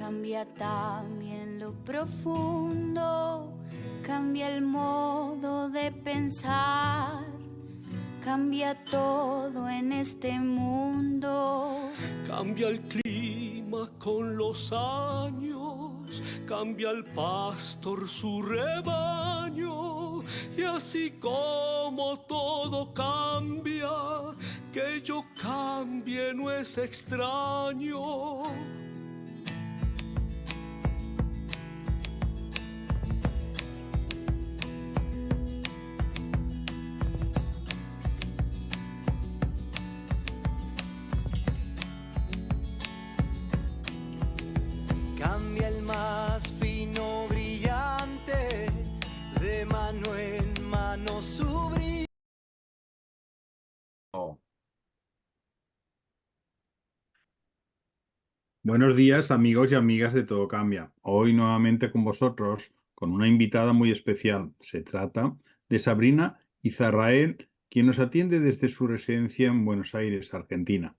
cambia también lo profundo, cambia el modo de pensar, cambia todo en este mundo. Cambia el clima con los años, cambia el pastor su rebaño, y así como todo cambia, que yo cambie no es extraño. Cambia el más fino brillante, de mano en mano su brillo. Buenos días, amigos y amigas de Todo Cambia. Hoy nuevamente con vosotros, con una invitada muy especial. Se trata de Sabrina Izarrael, quien nos atiende desde su residencia en Buenos Aires, Argentina.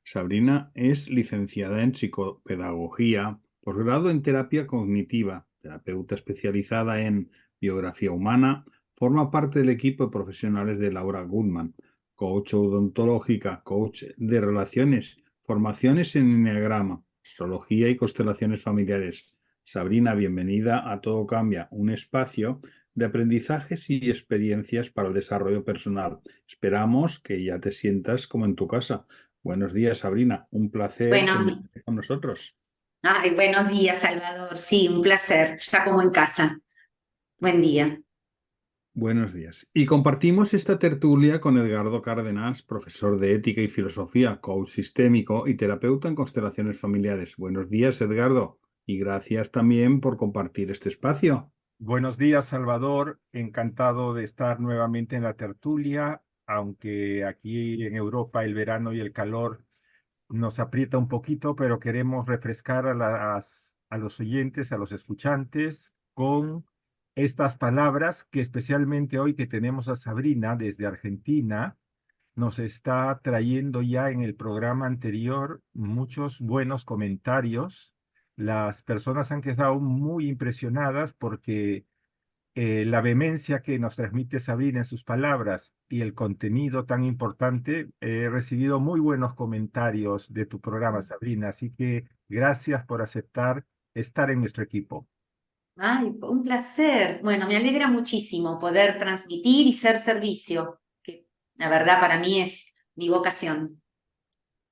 Sabrina es licenciada en psicopedagogía, posgrado en terapia cognitiva, terapeuta especializada en biografía humana, forma parte del equipo de profesionales de Laura Goodman, coach odontológica, coach de relaciones, formaciones en enneagrama, astrología y constelaciones familiares. Sabrina, bienvenida a Todo Cambia, un espacio de aprendizajes y experiencias para el desarrollo personal. Esperamos que ya te sientas como en tu casa. Buenos días, Sabrina. Un placer tenerte con nosotros. Buenos días, Salvador. Sí, un placer. Ya como en casa. Buen día. Buenos días. Y compartimos esta tertulia con Edgardo Cárdenas, profesor de Ética y Filosofía, coach sistémico y terapeuta en constelaciones familiares. Buenos días, Edgardo, y gracias también por compartir este espacio. Buenos días, Salvador. Encantado de estar nuevamente en la tertulia, aunque aquí en Europa el verano y el calor nos aprieta un poquito, pero queremos refrescar a los oyentes, a los escuchantes, con estas palabras que especialmente hoy que tenemos a Sabrina desde Argentina, nos está trayendo ya en el programa anterior muchos buenos comentarios. Las personas han quedado muy impresionadas porque la vehemencia que nos transmite Sabrina en sus palabras y el contenido tan importante, he recibido muy buenos comentarios de tu programa, Sabrina, así que gracias por aceptar estar en nuestro equipo. Un placer. Bueno, me alegra muchísimo poder transmitir y ser servicio, que la verdad para mí es mi vocación.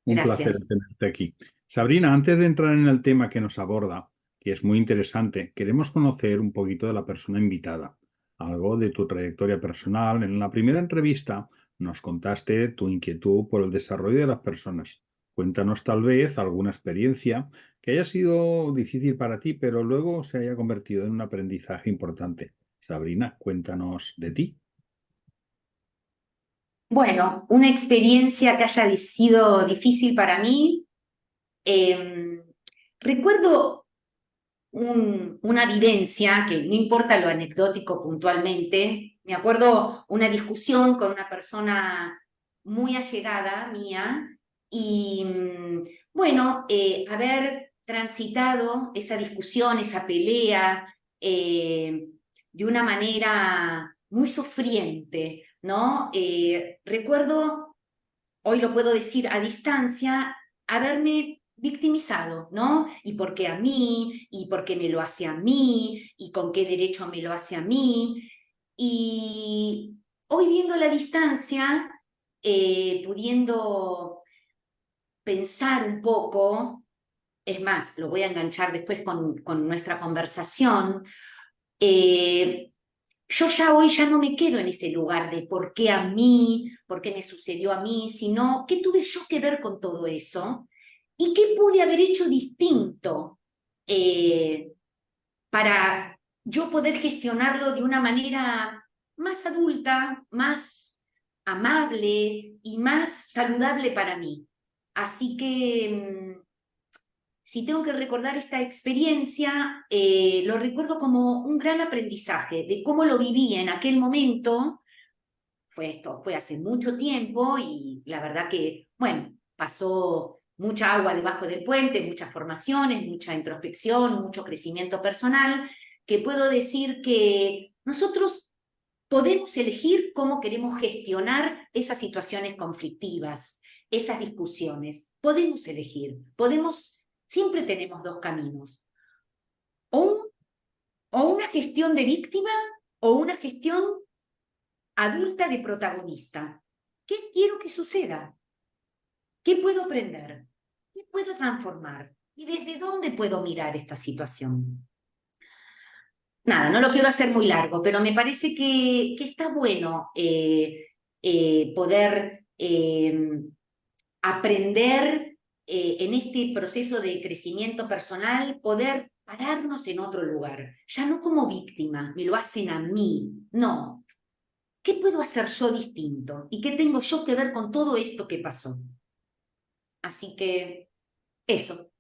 Un Gracias. placer tenerte aquí. Sabrina, antes de entrar en el tema que nos aborda, que es muy interesante, queremos conocer un poquito de la persona invitada, algo de tu trayectoria personal. En la primera entrevista nos contaste tu inquietud por el desarrollo de las personas. Cuéntanos tal vez alguna experiencia que haya sido difícil para ti, pero luego se haya convertido en un aprendizaje importante. Sabrina, cuéntanos de ti. Bueno, una experiencia que haya sido difícil para mí. Recuerdo una vivencia, que no importa lo anecdótico puntualmente, me acuerdo una discusión con una persona muy allegada mía y bueno, haber transitado esa discusión, esa pelea de una manera muy sufriente, ¿no? Recuerdo, hoy lo puedo decir a distancia, haberme victimizado, ¿no? ¿Y por qué a mí? ¿Y por qué me lo hace a mí? ¿Y con qué derecho me lo hace a mí? Y hoy viendo la distancia, pudiendo pensar un poco, es más, lo voy a enganchar después con nuestra conversación, yo ya hoy ya no me quedo en ese lugar de por qué a mí, por qué me sucedió a mí, sino qué tuve yo que ver con todo eso y qué pude haber hecho distinto para yo poder gestionarlo de una manera más adulta, más amable y más saludable para mí. Así que si tengo que recordar esta experiencia, lo recuerdo como un gran aprendizaje de cómo lo viví en aquel momento. Fue hace mucho tiempo y la verdad que, bueno, pasó mucha agua debajo del puente, muchas formaciones, mucha introspección, mucho crecimiento personal, que puedo decir que nosotros podemos elegir cómo queremos gestionar esas situaciones conflictivas, esas discusiones. Podemos elegir, siempre tenemos dos caminos. O una gestión de víctima o una gestión adulta de protagonista. ¿Qué quiero que suceda? ¿Qué puedo aprender? ¿Qué puedo transformar? ¿Y desde dónde puedo mirar esta situación? Nada, no lo quiero hacer muy largo, pero me parece que está bueno poder aprender en este proceso de crecimiento personal, poder pararnos en otro lugar, ya no como víctima, me lo hacen a mí, no. ¿Qué puedo hacer yo distinto? ¿Y qué tengo yo que ver con todo esto que pasó? Así que eso,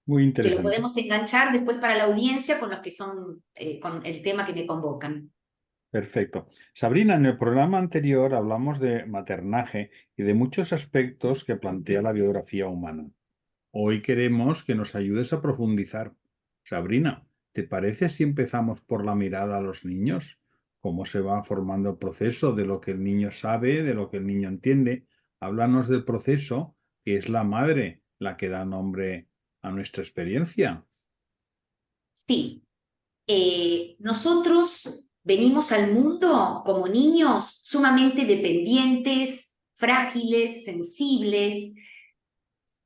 Muy que lo interesante. podemos enganchar después para la audiencia con los que son, con el tema que me convocan. Perfecto. Sabrina, en el programa anterior hablamos de maternaje y de muchos aspectos que plantea la biografía humana. Hoy queremos que nos ayudes a profundizar. Sabrina, ¿te parece si empezamos por la mirada a los niños? ¿Cómo se va formando el proceso de lo que el niño sabe, de lo que el niño entiende? Háblanos del proceso, que es la madre la que da nombre a nuestra experiencia. Sí, nosotros venimos al mundo como niños sumamente dependientes, frágiles, sensibles,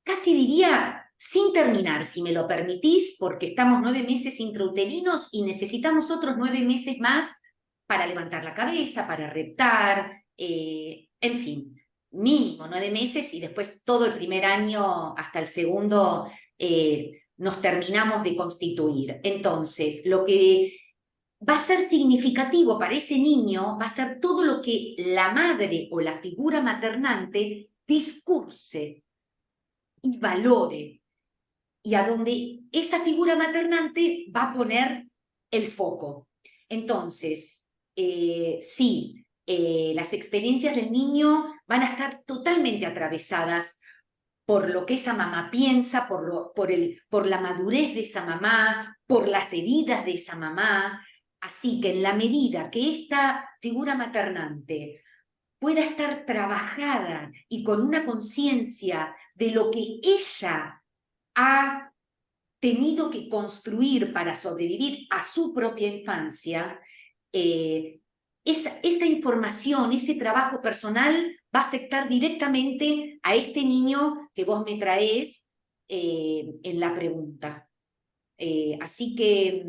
casi diría sin terminar, si me lo permitís, porque estamos 9 meses intrauterinos y necesitamos otros 9 meses más para levantar la cabeza, para reptar, en fin, mínimo 9 meses y después todo el primer año hasta el segundo nos terminamos de constituir. Entonces, lo que va a ser significativo para ese niño va a ser todo lo que la madre o la figura maternante discurse y valore, y a donde esa figura maternante va a poner el foco. Entonces, sí, las experiencias del niño van a estar totalmente atravesadas por lo que esa mamá piensa, por la madurez de esa mamá, por las heridas de esa mamá. Así que en la medida que esta figura maternante pueda estar trabajada y con una conciencia de lo que ella ha tenido que construir para sobrevivir a su propia infancia, esa información, ese trabajo personal va a afectar directamente a este niño que vos me traés en la pregunta. Así que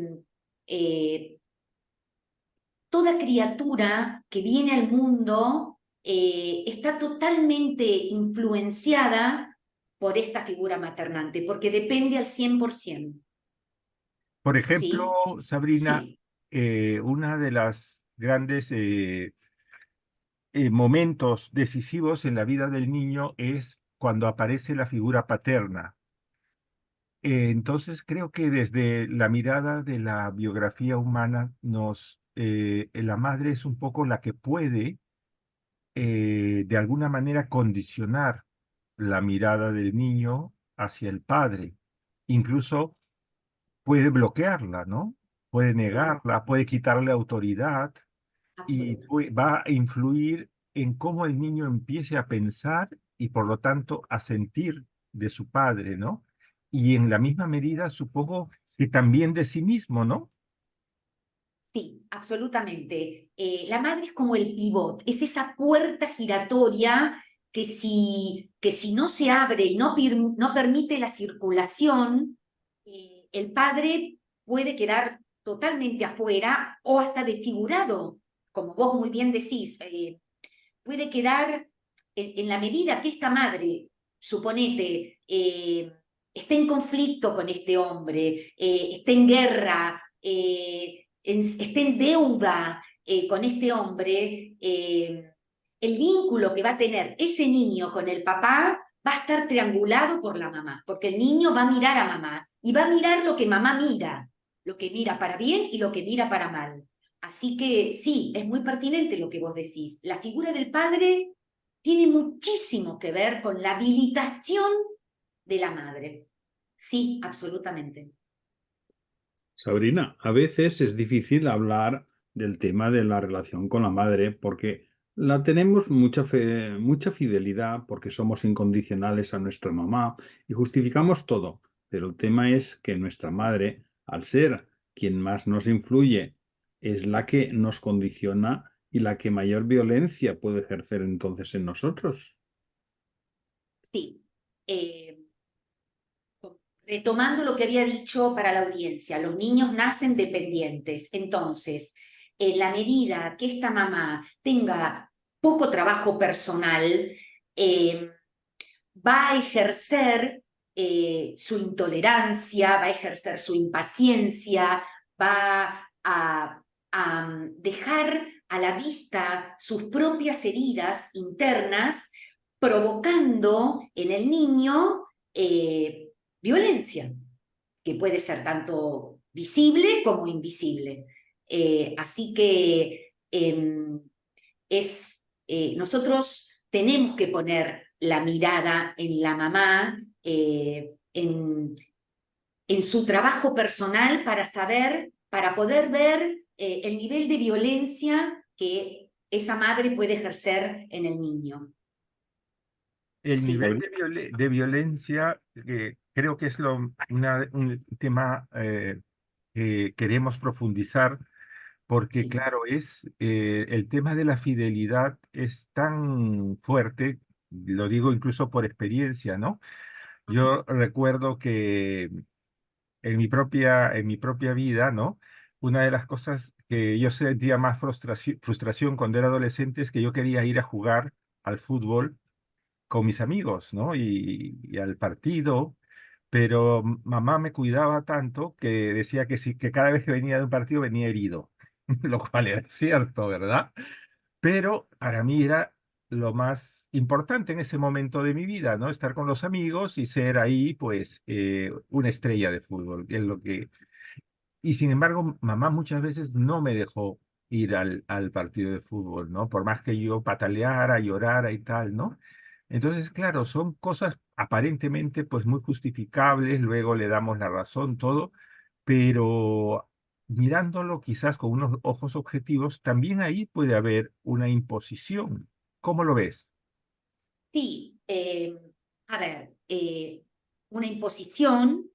toda criatura que viene al mundo está totalmente influenciada por esta figura maternante, porque depende al 100%. Por ejemplo, ¿Sí? Sabrina, Sí. una de las grandes momentos decisivos en la vida del niño es cuando aparece la figura paterna. Entonces creo que desde la mirada de la biografía humana la madre es un poco la que puede de alguna manera condicionar la mirada del niño hacia el padre. Incluso puede bloquearla, ¿no? Puede negarla, puede quitarle autoridad y Absolutamente. va a influir en cómo el niño empiece a pensar y por lo tanto a sentir de su padre, ¿no? Y en la misma medida supongo que también de sí mismo, ¿no? Sí, absolutamente. La madre es como el pivot, es esa puerta giratoria que si no se abre y no permite la circulación, el padre puede quedar totalmente afuera o hasta desfigurado, como vos muy bien decís. Puede quedar en la medida que esta madre, suponete, esté en conflicto con este hombre, esté en guerra, esté en deuda con este hombre, el vínculo que va a tener ese niño con el papá va a estar triangulado por la mamá, porque el niño va a mirar a mamá y va a mirar lo que mamá mira, lo que mira para bien y lo que mira para mal. Así que sí, es muy pertinente lo que vos decís. La figura del padre tiene muchísimo que ver con la habilitación de la madre. Sí, absolutamente. Sabrina, a veces es difícil hablar del tema de la relación con la madre porque la tenemos mucha fidelidad porque somos incondicionales a nuestra mamá y justificamos todo. Pero el tema es que nuestra madre, al ser quien más nos influye, es la que nos condiciona y la que mayor violencia puede ejercer entonces en nosotros. Sí. Retomando lo que había dicho para la audiencia, los niños nacen dependientes. Entonces, en la medida que esta mamá tenga poco trabajo personal, va a ejercer su intolerancia, va a ejercer su impaciencia, va a dejar a la vista sus propias heridas internas, provocando en el niño violencia, que puede ser tanto visible como invisible. Así que nosotros tenemos que poner la mirada en la mamá, en su trabajo personal para poder ver el nivel de violencia que esa madre puede ejercer en el niño. El Sí. nivel de violencia creo que es un tema que queremos profundizar porque, Sí. claro, el tema de la fidelidad es tan fuerte, lo digo incluso por experiencia, ¿no? Yo recuerdo que en mi propia vida, ¿no? Una de las cosas que yo sentía más frustración cuando era adolescente es que yo quería ir a jugar al fútbol con mis amigos, ¿no? Y al partido, pero mamá me cuidaba tanto que decía que sí, que cada vez que venía de un partido venía herido, lo cual era cierto, ¿verdad? Pero para mí era lo más importante en ese momento de mi vida, ¿no? Estar con los amigos y ser ahí, pues, una estrella de fútbol, que es lo que... Y sin embargo, mamá muchas veces no me dejó ir al partido de fútbol, ¿no? Por más que yo pataleara, llorara y tal, ¿no? Entonces, claro, son cosas aparentemente pues muy justificables, luego le damos la razón, todo, pero mirándolo quizás con unos ojos objetivos, también ahí puede haber una imposición. ¿Cómo lo ves? Sí, a ver, una imposición,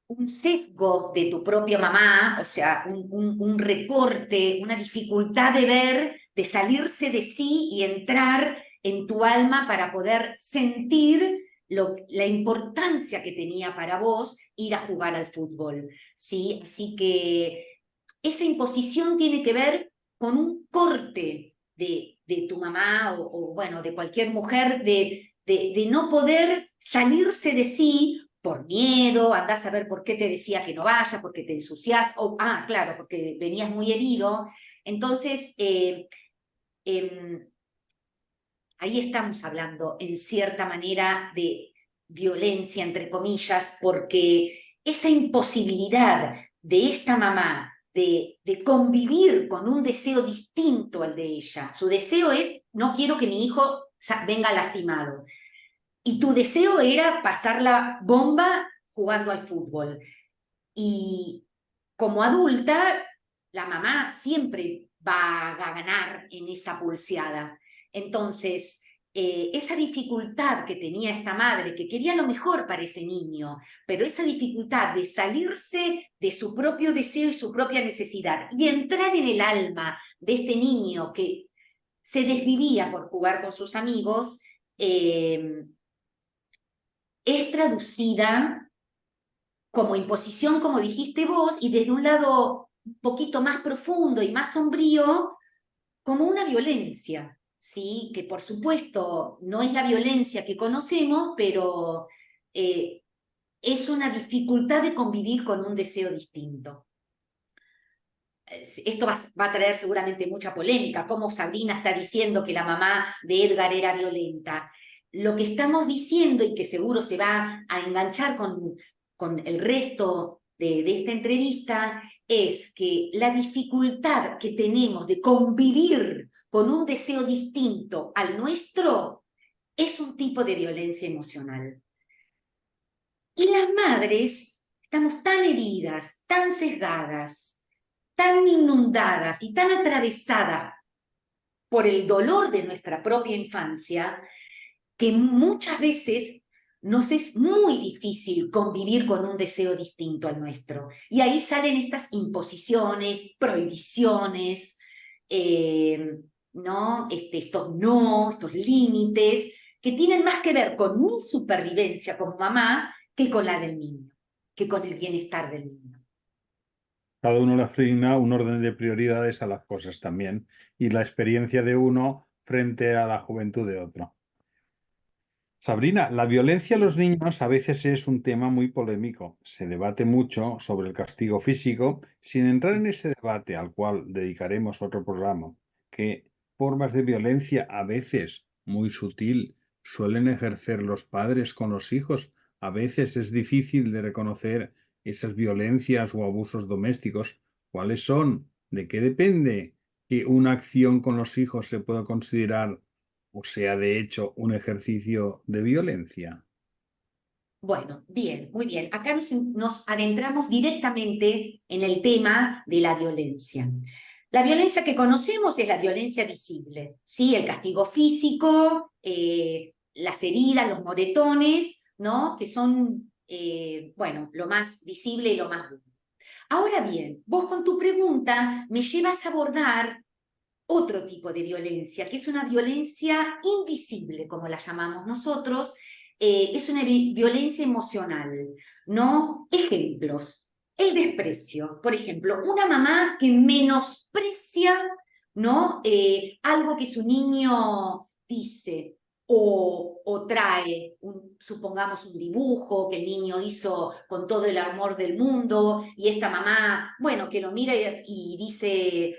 un sesgo de tu propia mamá, o sea, un recorte, una dificultad de ver, de salirse de sí y entrar en tu alma para poder sentir la importancia que tenía para vos ir a jugar al fútbol, ¿sí? Así que esa imposición tiene que ver con un corte de tu mamá bueno, de cualquier mujer, de no poder salirse de sí por miedo, andás a ver por qué te decía que no vayas, porque te ensuciás, claro, porque venías muy herido. Entonces, ahí estamos hablando, en cierta manera, de violencia, entre comillas, porque esa imposibilidad de esta mamá de convivir con un deseo distinto al de ella, su deseo es, no quiero que mi hijo venga lastimado, y tu deseo era pasar la bomba jugando al fútbol. Y como adulta, la mamá siempre va a ganar en esa pulseada. Entonces, esa dificultad que tenía esta madre, que quería lo mejor para ese niño, pero esa dificultad de salirse de su propio deseo y su propia necesidad y entrar en el alma de este niño que se desvivía por jugar con sus amigos, es traducida como imposición, como dijiste vos, y desde un lado un poquito más profundo y más sombrío, como una violencia, ¿sí? Que por supuesto no es la violencia que conocemos, pero es una dificultad de convivir con un deseo distinto. Esto va a traer seguramente mucha polémica, como Sabrina está diciendo que la mamá de Edgar era violenta. Lo que estamos diciendo, y que seguro se va a enganchar con el resto de esta entrevista, es que la dificultad que tenemos de convivir con un deseo distinto al nuestro es un tipo de violencia emocional. Y las madres estamos tan heridas, tan sesgadas, tan inundadas y tan atravesadas por el dolor de nuestra propia infancia, que muchas veces nos es muy difícil convivir con un deseo distinto al nuestro. Y ahí salen estas imposiciones, prohibiciones, ¿no? Estos límites, que tienen más que ver con mi supervivencia como mamá que con la del niño, que con el bienestar del niño. Cada uno le asigna un orden de prioridades a las cosas también y la experiencia de uno frente a la juventud de otro. Sabrina, la violencia a los niños a veces es un tema muy polémico. Se debate mucho sobre el castigo físico, sin entrar en ese debate al cual dedicaremos otro programa, que formas de violencia a veces muy sutil suelen ejercer los padres con los hijos. A veces es difícil de reconocer esas violencias o abusos domésticos. ¿Cuáles son? ¿De qué depende que una acción con los hijos se pueda considerar o sea de hecho un ejercicio de violencia? Bueno, bien, muy bien. Acá nos adentramos directamente en el tema de la violencia. La violencia que conocemos es la violencia visible, ¿sí? El castigo físico, las heridas, los moretones, ¿no? Que son, bueno, lo más visible y lo más duro. Ahora bien, vos con tu pregunta me llevas a abordar otro tipo de violencia, que es una violencia invisible, como la llamamos nosotros, es una violencia emocional, ¿no? Ejemplos, el desprecio, por ejemplo, una mamá que menosprecia, ¿no? Algo que su niño dice o trae, supongamos un dibujo que el niño hizo con todo el amor del mundo y esta mamá, bueno, que lo mira y dice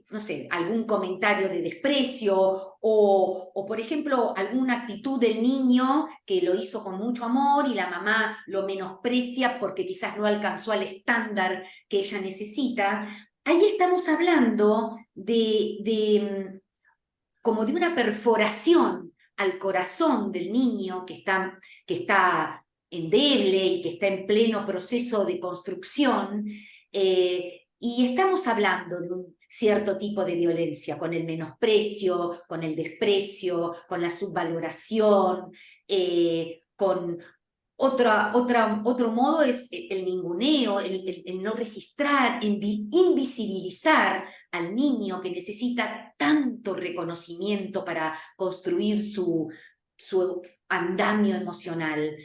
no sé, algún comentario de desprecio o, por ejemplo, alguna actitud del niño que lo hizo con mucho amor y la mamá lo menosprecia porque quizás no alcanzó al estándar que ella necesita. Ahí estamos hablando como de una perforación al corazón del niño que está endeble y que está en pleno proceso de construcción. Y estamos hablando de un cierto tipo de violencia, con el menosprecio, con el desprecio, con la subvaloración, con otro modo es el ninguneo, el no registrar, invisibilizar al niño que necesita tanto reconocimiento para construir su andamio emocional.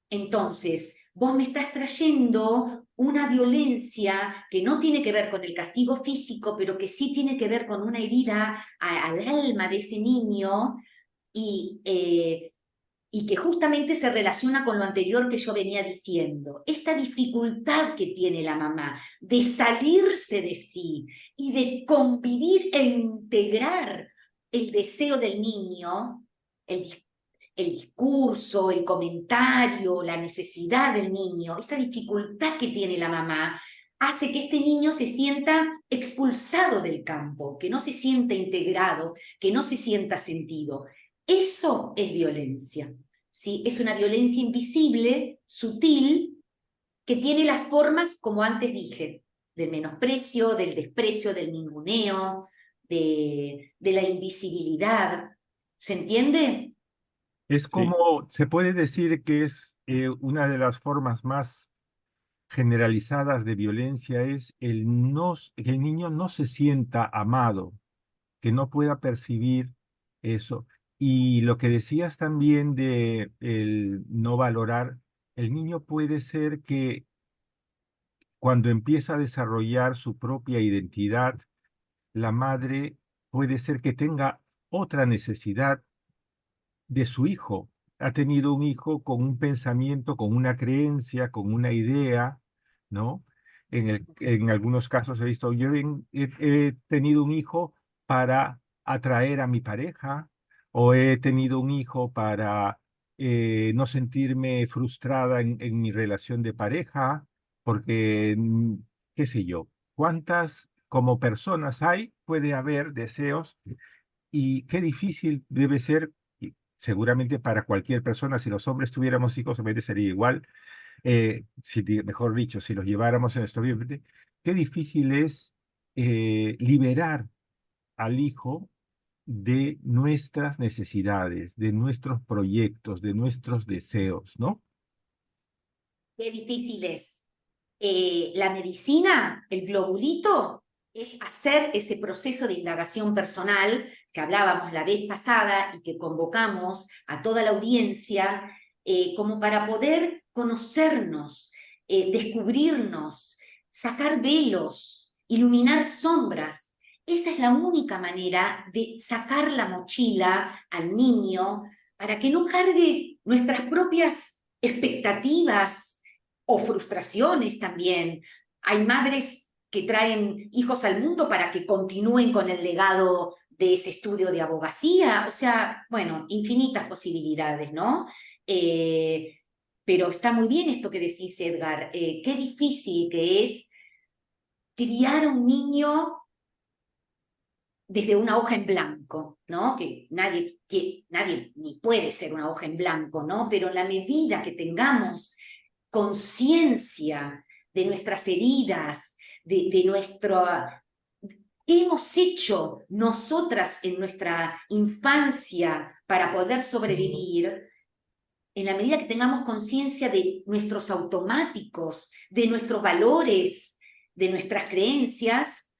Entonces, vos me estás trayendo una violencia que no tiene que ver con el castigo físico, pero que sí tiene que ver con una herida al alma de ese niño y que justamente se relaciona con lo anterior que yo venía diciendo. Esta dificultad que tiene la mamá de salirse de sí y de convivir e integrar el deseo del niño, el discurso, el comentario, la necesidad del niño, esa dificultad que tiene la mamá, hace que este niño se sienta expulsado del campo, que no se sienta integrado, que no se sienta sentido. Eso es violencia, ¿sí? Es una violencia invisible, sutil, que tiene las formas, como antes dije, del menosprecio, del desprecio, del ninguneo, de la invisibilidad. ¿Se entiende? Es Sí. como, se puede decir que es una de las formas más generalizadas de violencia es que el niño no se sienta amado, que no pueda percibir eso. Y lo que decías también de el no valorar, el niño puede ser que cuando empieza a desarrollar su propia identidad, la madre puede ser que tenga otra necesidad de su hijo. Ha tenido un hijo con un pensamiento, con una creencia, con una idea, ¿no? En algunos casos he visto, he tenido un hijo para atraer a mi pareja, o he tenido un hijo para no sentirme frustrada en mi relación de pareja, porque, qué sé yo, cuántas como personas hay, puede haber deseos, y qué difícil debe ser seguramente para cualquier persona, si los hombres tuviéramos hijos, seguramente sería igual, mejor dicho, si los lleváramos en nuestro vientre, qué difícil es liberar al hijo de nuestras necesidades, de nuestros proyectos, de nuestros deseos, ¿no? Qué difícil es. La medicina, el globulito, es hacer ese proceso de indagación personal que hablábamos la vez pasada y que convocamos a toda la audiencia, como para poder conocernos, descubrirnos, sacar velos, iluminar sombras. Esa es la única manera de sacar la mochila al niño para que no cargue nuestras propias expectativas o frustraciones también. Hay madres que traen hijos al mundo para que continúen con el legado de ese estudio de abogacía, o sea, bueno, infinitas posibilidades, ¿no? Pero está muy bien esto que decís, Edgar, qué difícil que es criar a un niño desde una hoja en blanco, ¿no? Que nadie ni puede ser una hoja en blanco, ¿no? Pero en la medida que tengamos conciencia de nuestras heridas, de nuestro... ¿Qué hemos hecho nosotras en nuestra infancia para poder sobrevivir? En la medida que tengamos conciencia de nuestros automáticos, de nuestros valores, de nuestras creencias,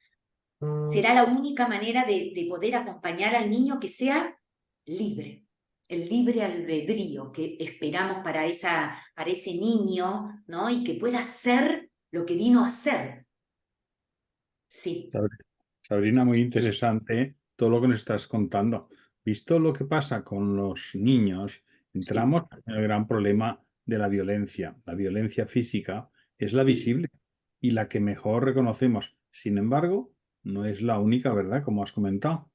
será la única manera de poder acompañar al niño que sea libre, el libre albedrío que esperamos para ese niño, ¿no? Y que pueda ser lo que vino a ser. Sí. Sabrina, muy interesante todo lo que nos estás contando. Visto lo que pasa con los niños, entramos en el gran problema de la violencia. La violencia física es la visible y la que mejor reconocemos. Sin embargo, no es la única, ¿verdad? Como has comentado.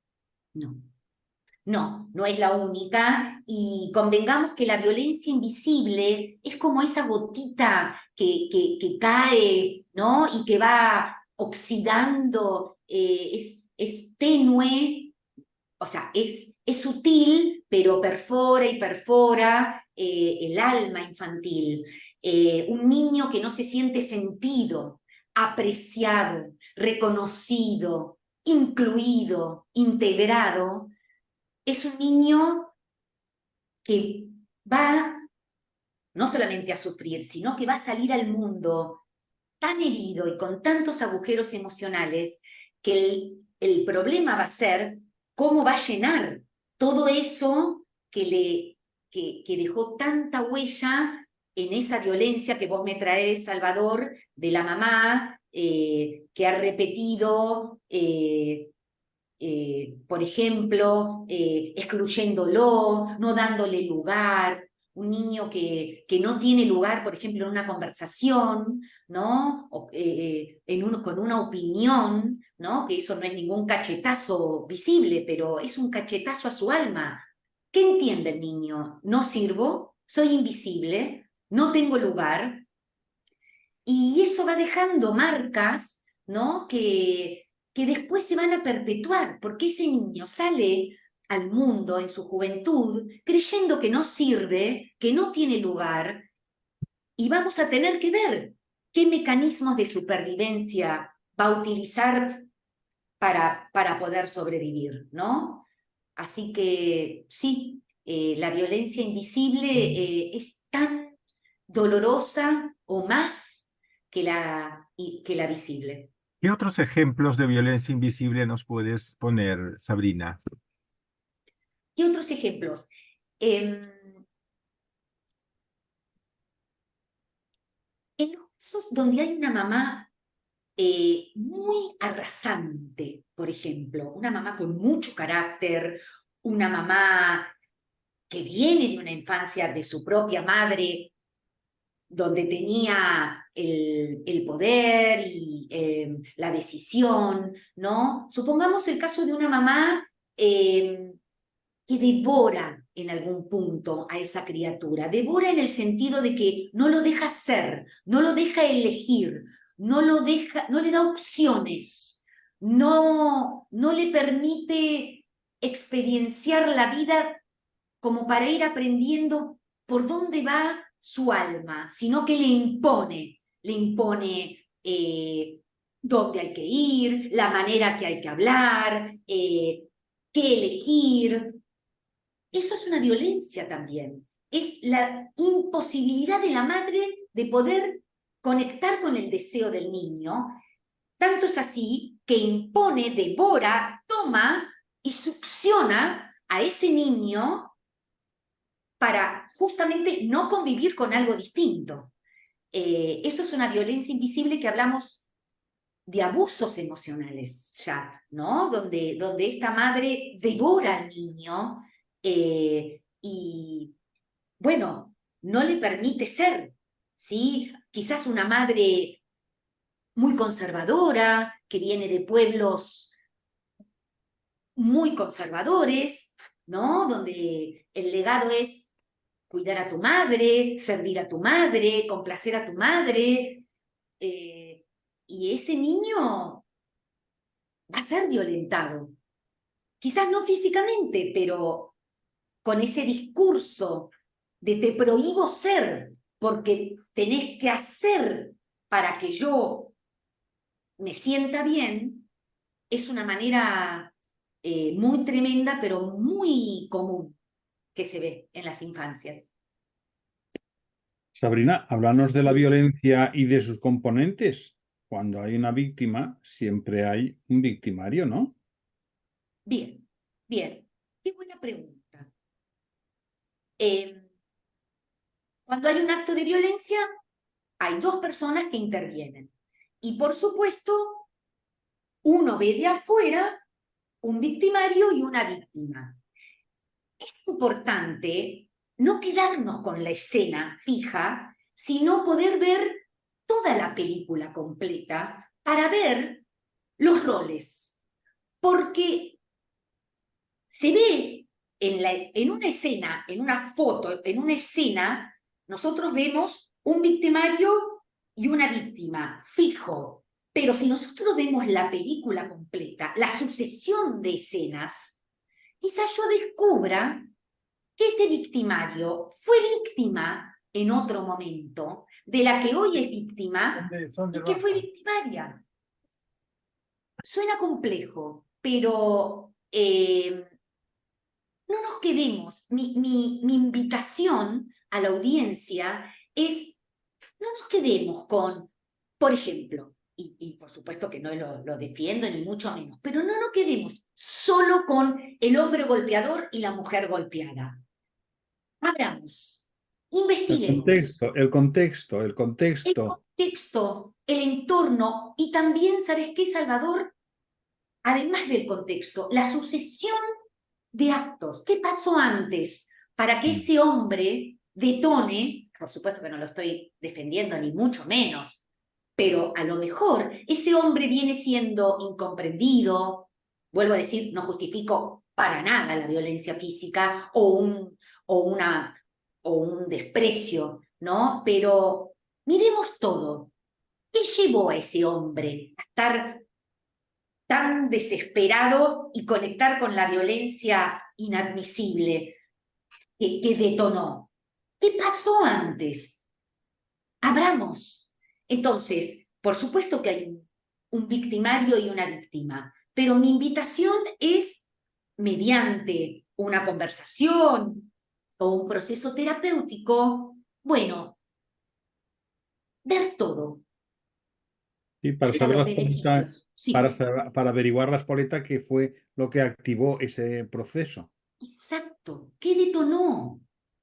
No es la única, y convengamos que la violencia invisible es como esa gotita que cae, ¿no? Y que va oxidando, es tenue, o sea, es sutil, pero perfora y perfora el alma infantil. Un niño que no se siente sentido, apreciado, reconocido, incluido, integrado, es un niño que va no solamente a sufrir, sino que va a salir al mundo tan herido y con tantos agujeros emocionales que el problema va a ser cómo va a llenar todo eso que dejó tanta huella en esa violencia que vos me traes, Salvador, de la mamá que ha repetido... por ejemplo, excluyéndolo, no dándole lugar, un niño que no tiene lugar, por ejemplo, en una conversación, ¿no? Con una opinión, ¿no? Que eso no es ningún cachetazo visible, pero es un cachetazo a su alma. ¿Qué entiende el niño? No sirvo, soy invisible, no tengo lugar, y eso va dejando marcas, ¿no? Que después se van a perpetuar, porque ese niño sale al mundo en su juventud creyendo que no sirve, que no tiene lugar, y vamos a tener que ver qué mecanismos de supervivencia va a utilizar para poder sobrevivir, ¿no? Así que sí, la violencia invisible es tan dolorosa o más que la visible. ¿Qué otros ejemplos de violencia invisible nos puedes poner, Sabrina? ¿Qué otros ejemplos? En los casos donde hay una mamá muy arrasante, por ejemplo, una mamá con mucho carácter, una mamá que viene de una infancia de su propia madre, donde tenía el poder y la decisión, ¿no? Supongamos el caso de una mamá que devora en algún punto a esa criatura. Devora en el sentido de que no lo deja ser, no lo deja elegir, no le da opciones, no le permite experienciar la vida como para ir aprendiendo por dónde va su alma, sino que le impone dónde hay que ir, la manera que hay que hablar, qué elegir. Eso es una violencia también. Es la imposibilidad de la madre de poder conectar con el deseo del niño. Tanto es así que impone, devora, toma y succiona a ese niño para justamente no convivir con algo distinto. Eso es una violencia invisible que hablamos de abusos emocionales ya, ¿no? Donde esta madre devora al niño y, bueno, no le permite ser, ¿sí? Quizás una madre muy conservadora, que viene de pueblos muy conservadores, ¿no? Donde el legado es cuidar a tu madre, servir a tu madre, complacer a tu madre, y ese niño va a ser violentado. Quizás no físicamente, pero con ese discurso de te prohíbo ser porque tenés que hacer para que yo me sienta bien, es una manera muy tremenda, pero muy común que se ve en las infancias. Sabrina, háblanos de la violencia y de sus componentes. Cuando hay una víctima, siempre hay un victimario, ¿no? Bien, bien. Qué buena pregunta. Cuando hay un acto de violencia, hay dos personas que intervienen. Y por supuesto, uno ve de afuera un victimario y una víctima. Es importante no quedarnos con la escena fija, sino poder ver toda la película completa para ver los roles. Porque se ve en una escena, en una foto, en una escena, nosotros vemos un victimario y una víctima, fijo. Pero si nosotros vemos la película completa, la sucesión de escenas, quizás yo descubra que ese victimario fue víctima en otro momento, de la que hoy es víctima y que fue victimaria. Suena complejo, pero no nos quedemos. Mi invitación a la audiencia es, no nos quedemos con, por ejemplo, y por supuesto que no lo defiendo ni mucho menos, pero no nos quedemos solo con el hombre golpeador y la mujer golpeada. Abramos, investiguemos. El contexto. El contexto, el entorno y también, ¿sabes qué, Salvador? Además del contexto, la sucesión de actos. ¿Qué pasó antes para que ese hombre detone? Por supuesto que no lo estoy defendiendo, ni mucho menos, pero a lo mejor ese hombre viene siendo incomprendido. Vuelvo a decir, no justifico para nada la violencia física o un desprecio, ¿no? Pero miremos todo. ¿Qué llevó a ese hombre a estar tan desesperado y conectar con la violencia inadmisible que detonó? ¿Qué pasó antes? Abramos. Entonces, por supuesto que hay un victimario y una víctima, pero mi invitación es, mediante una conversación o un proceso terapéutico, bueno, ver todo. Sí, para ver saber los la espoleta, beneficios. Sí. para averiguar la espoleta qué fue lo que activó ese proceso. Exacto. ¿Qué detonó?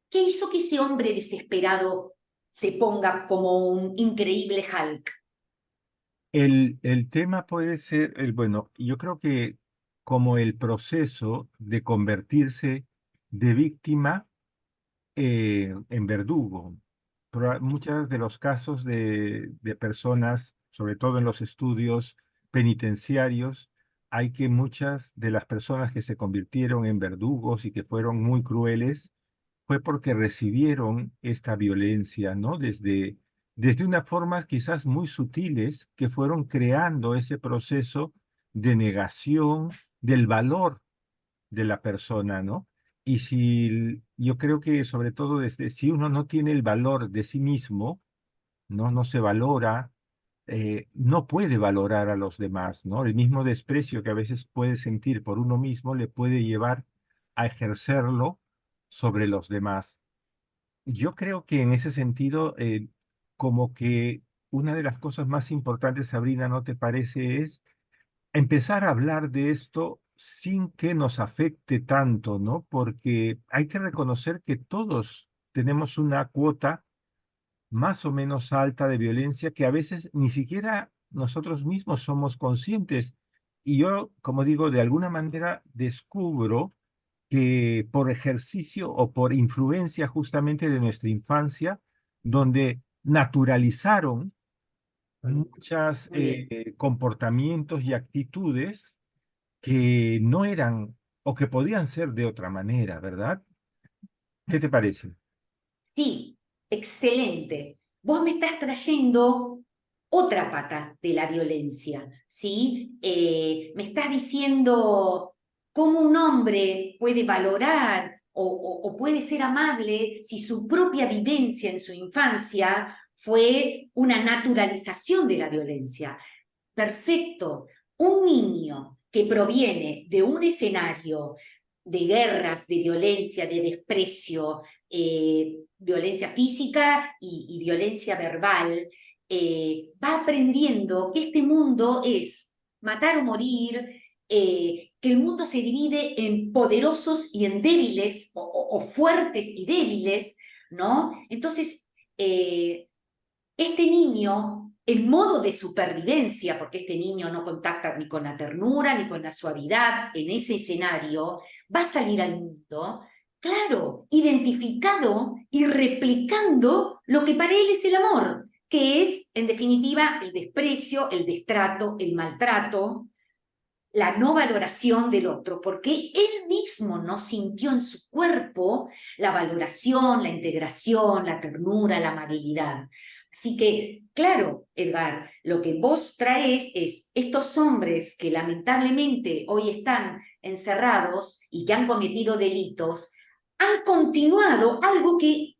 ¿Qué hizo que ese hombre desesperado se ponga como un increíble Hulk? El tema puede ser, bueno, yo creo que como el proceso de convertirse de víctima en verdugo. Muchos de los casos de personas, sobre todo en los estudios penitenciarios, hay que muchas de las personas que se convirtieron en verdugos y que fueron muy crueles, fue porque recibieron esta violencia, ¿no? Desde unas formas quizás muy sutiles que fueron creando ese proceso de negación del valor de la persona, ¿no? Y si yo creo que sobre todo si uno no tiene el valor de sí mismo, no se valora, no puede valorar a los demás, ¿no? El mismo desprecio que a veces puede sentir por uno mismo le puede llevar a ejercerlo sobre los demás. Yo creo que en ese sentido, como que una de las cosas más importantes, Sabrina, ¿no te parece? Es empezar a hablar de esto sin que nos afecte tanto, ¿no? Porque hay que reconocer que todos tenemos una cuota más o menos alta de violencia que a veces ni siquiera nosotros mismos somos conscientes. Y yo, como digo, de alguna manera descubro que por ejercicio o por influencia justamente de nuestra infancia, donde naturalizaron muchos Muy bien. comportamientos y actitudes que no eran o que podían ser de otra manera, ¿verdad? ¿Qué te parece? Sí, excelente. Vos me estás trayendo otra pata de la violencia, ¿sí? Me estás diciendo cómo un hombre puede valorar o puede ser amable si su propia vivencia en su infancia fue una naturalización de la violencia. Perfecto. Un niño que proviene de un escenario de guerras, de violencia, de desprecio, violencia física y violencia verbal, va aprendiendo que este mundo es matar o morir, que el mundo se divide en poderosos y en débiles, o fuertes y débiles, ¿no? Entonces, este niño, en modo de supervivencia, porque este niño no contacta ni con la ternura ni con la suavidad en ese escenario, va a salir al mundo, claro, identificado y replicando lo que para él es el amor, que es, en definitiva, el desprecio, el destrato, el maltrato, la no valoración del otro, porque él mismo no sintió en su cuerpo la valoración, la integración, la ternura, la amabilidad. Así que, claro, Edgar, lo que vos traes es estos hombres que lamentablemente hoy están encerrados y que han cometido delitos, han continuado algo que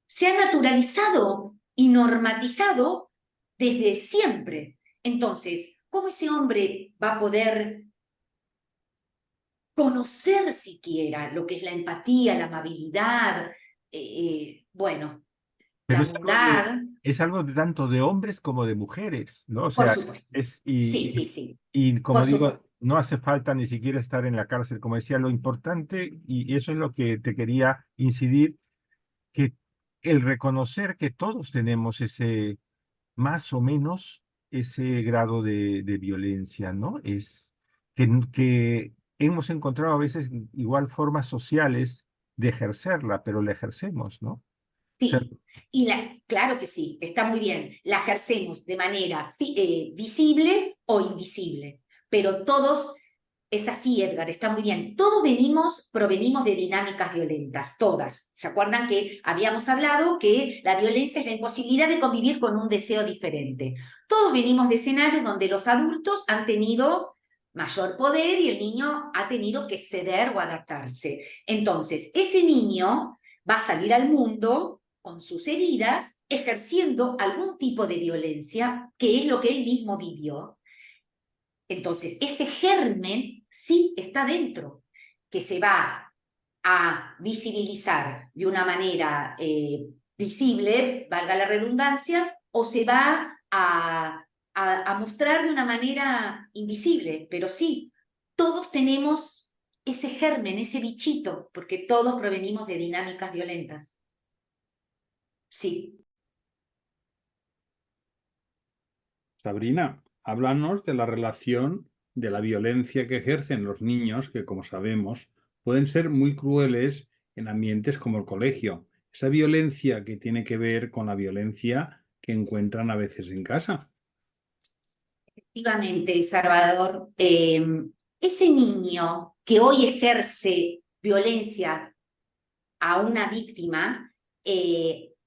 se ha naturalizado y normatizado desde siempre. Entonces, ¿cómo ese hombre va a poder conocer siquiera lo que es la empatía, la amabilidad, bueno, Pero la bondad? es algo de tanto de hombres como de mujeres, ¿no? O Por sea, supuesto. es, Sí, sí, sí, y como por digo, supuesto. no hace falta ni siquiera estar en la cárcel. Como decía, lo importante, y eso es lo que te quería incidir, que el reconocer que todos tenemos ese, más o menos, ese grado de violencia, ¿no? Es que hemos encontrado a veces igual formas sociales de ejercerla, pero la ejercemos, ¿no? O sea, Sí, y claro que sí, está muy bien. La ejercemos de manera visible o invisible, pero todos, es así, Edgar, está muy bien. Todos provenimos de dinámicas violentas, todas. ¿Se acuerdan que habíamos hablado que la violencia es la imposibilidad de convivir con un deseo diferente? Todos venimos de escenarios donde los adultos han tenido mayor poder y el niño ha tenido que ceder o adaptarse. Entonces, ese niño va a salir al mundo con sus heridas, ejerciendo algún tipo de violencia, que es lo que él mismo vivió. Entonces, ese germen sí está dentro, que se va a visibilizar de una manera visible, valga la redundancia, o se va a mostrar de una manera invisible, pero sí, todos tenemos ese germen, ese bichito, porque todos provenimos de dinámicas violentas. Sí. Sabrina, háblanos de la relación de la violencia que ejercen los niños, que como sabemos pueden ser muy crueles en ambientes como el colegio. Esa violencia que tiene que ver con la violencia que encuentran a veces en casa. Efectivamente, Salvador, ese niño que hoy ejerce violencia a una víctima,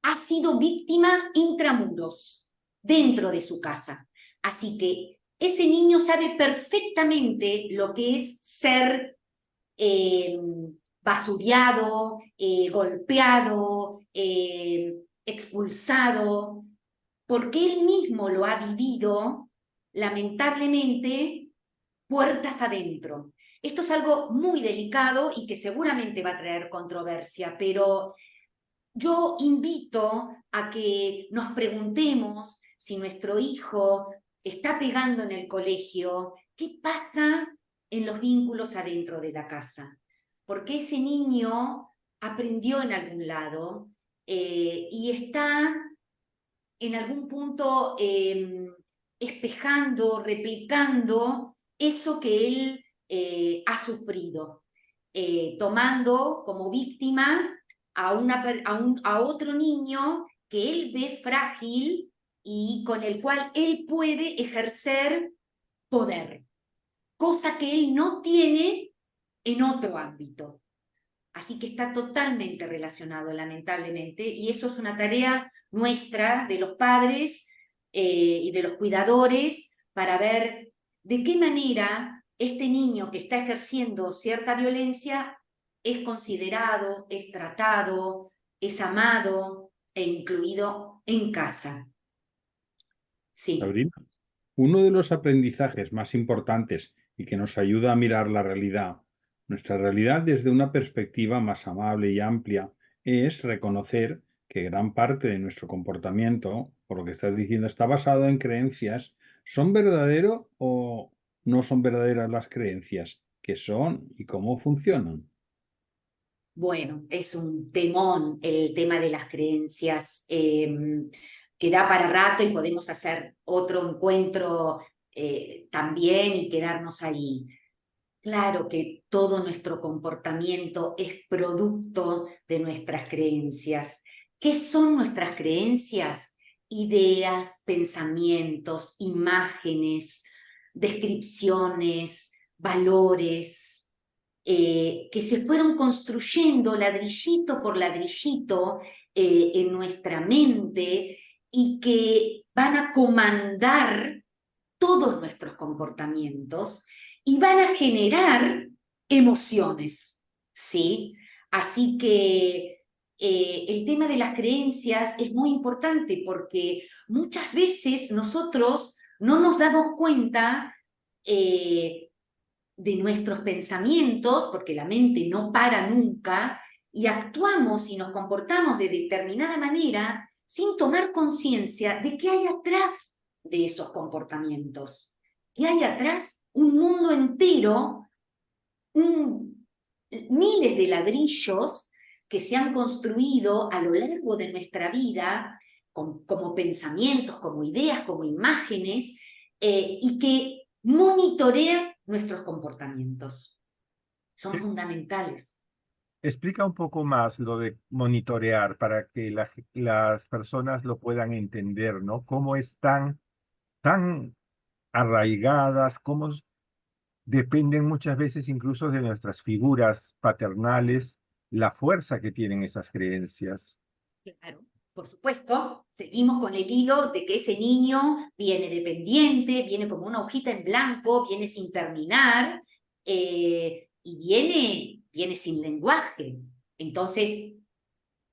ha sido víctima intramuros, dentro de su casa. Así que ese niño sabe perfectamente lo que es ser basureado, golpeado, expulsado, porque él mismo lo ha vivido, lamentablemente, puertas adentro. Esto es algo muy delicado y que seguramente va a traer controversia, pero yo invito a que nos preguntemos si nuestro hijo está pegando en el colegio, ¿qué pasa en los vínculos adentro de la casa? Porque ese niño aprendió en algún lado y está en algún punto espejando, replicando eso que él ha sufrido, tomando como víctima a otro niño que él ve frágil y con el cual él puede ejercer poder, cosa que él no tiene en otro ámbito. Así que está totalmente relacionado, lamentablemente, y eso es una tarea nuestra, de los padres y de los cuidadores, para ver de qué manera este niño que está ejerciendo cierta violencia es considerado, es tratado, es amado e incluido en casa. Sí. Sabrina, uno de los aprendizajes más importantes y que nos ayuda a mirar la realidad, nuestra realidad desde una perspectiva más amable y amplia, es reconocer que gran parte de nuestro comportamiento, por lo que estás diciendo, está basado en creencias. ¿Son verdaderos o no son verdaderas las creencias? ¿Qué son y cómo funcionan? Bueno, es un temón el tema de las creencias, que da para rato y podemos hacer otro encuentro también y quedarnos ahí. Claro que todo nuestro comportamiento es producto de nuestras creencias. ¿Qué son nuestras creencias? Ideas, pensamientos, imágenes, descripciones, valores, que se fueron construyendo ladrillito por ladrillito en nuestra mente y que van a comandar todos nuestros comportamientos y van a generar emociones, ¿sí? Así que el tema de las creencias es muy importante porque muchas veces nosotros no nos damos cuenta de nuestros pensamientos, porque la mente no para nunca, y actuamos y nos comportamos de determinada manera sin tomar conciencia de qué hay atrás de esos comportamientos. Que hay atrás un mundo entero, miles de ladrillos que se han construido a lo largo de nuestra vida, como pensamientos, como ideas, como imágenes, y que monitorean nuestros comportamientos. Son fundamentales. Explica un poco más lo de monitorear para que las personas lo puedan entender, ¿no? Cómo están tan arraigadas, cómo dependen muchas veces incluso de nuestras figuras paternales, la fuerza que tienen esas creencias. Claro, por supuesto, seguimos con el hilo de que ese niño viene dependiente, viene como una hojita en blanco, viene sin terminar y viene sin lenguaje. Entonces,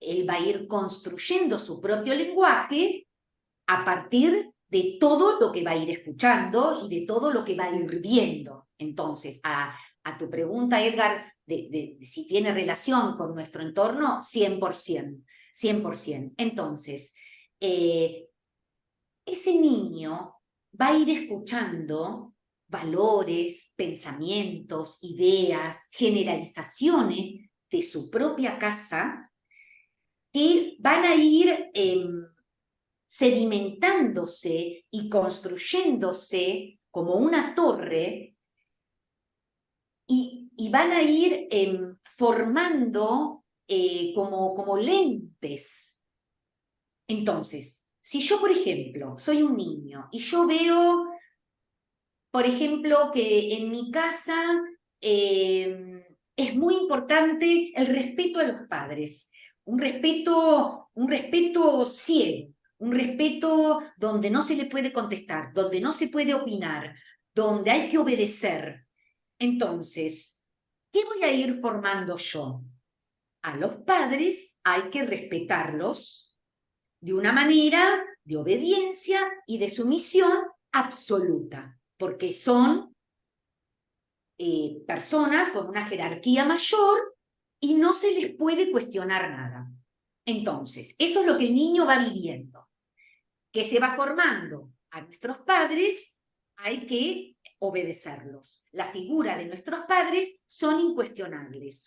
él va a ir construyendo su propio lenguaje a partir de todo lo que va a ir escuchando y de todo lo que va a ir viendo. Entonces, a tu pregunta, Edgar, de si tiene relación con nuestro entorno, 100%. 100%. Entonces, ese niño va a ir escuchando valores, pensamientos, ideas, generalizaciones de su propia casa que van a ir sedimentándose y construyéndose como una torre y van a ir formando como lentes. Entonces, si yo, por ejemplo, soy un niño y yo veo, por ejemplo, que en mi casa es muy importante el respeto a los padres, un respeto ciego, un respeto donde no se le puede contestar, donde no se puede opinar, donde hay que obedecer. Entonces, ¿qué voy a ir formando yo? A los padres hay que respetarlos de una manera de obediencia y de sumisión absoluta, porque son personas con una jerarquía mayor y no se les puede cuestionar nada. Entonces, eso es lo que el niño va viviendo, que se va formando. A nuestros padres hay que obedecerlos. La figura de nuestros padres son incuestionables.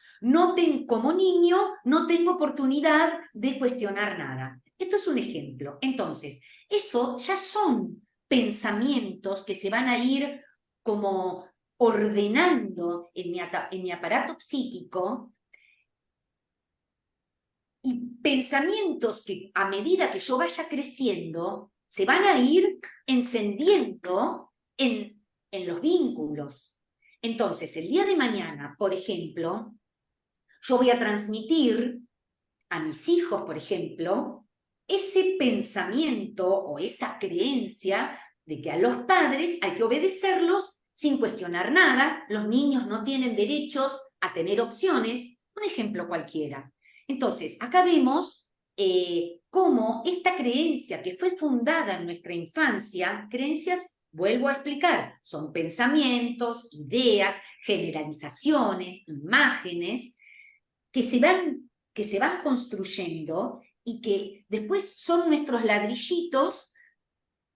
Como niño no tengo oportunidad de cuestionar nada. Esto es un ejemplo. Entonces, eso ya son pensamientos que se van a ir como ordenando en mi aparato psíquico, y pensamientos que a medida que yo vaya creciendo se van a ir encendiendo en los vínculos. Entonces, el día de mañana, por ejemplo, yo voy a transmitir a mis hijos, por ejemplo, ese pensamiento o esa creencia de que a los padres hay que obedecerlos sin cuestionar nada, los niños no tienen derechos a tener opciones, un ejemplo cualquiera. Entonces, acá vemos cómo esta creencia que fue fundada en nuestra infancia, creencias, vuelvo a explicar, son pensamientos, ideas, generalizaciones, imágenes, que se van construyendo y que después son nuestros ladrillitos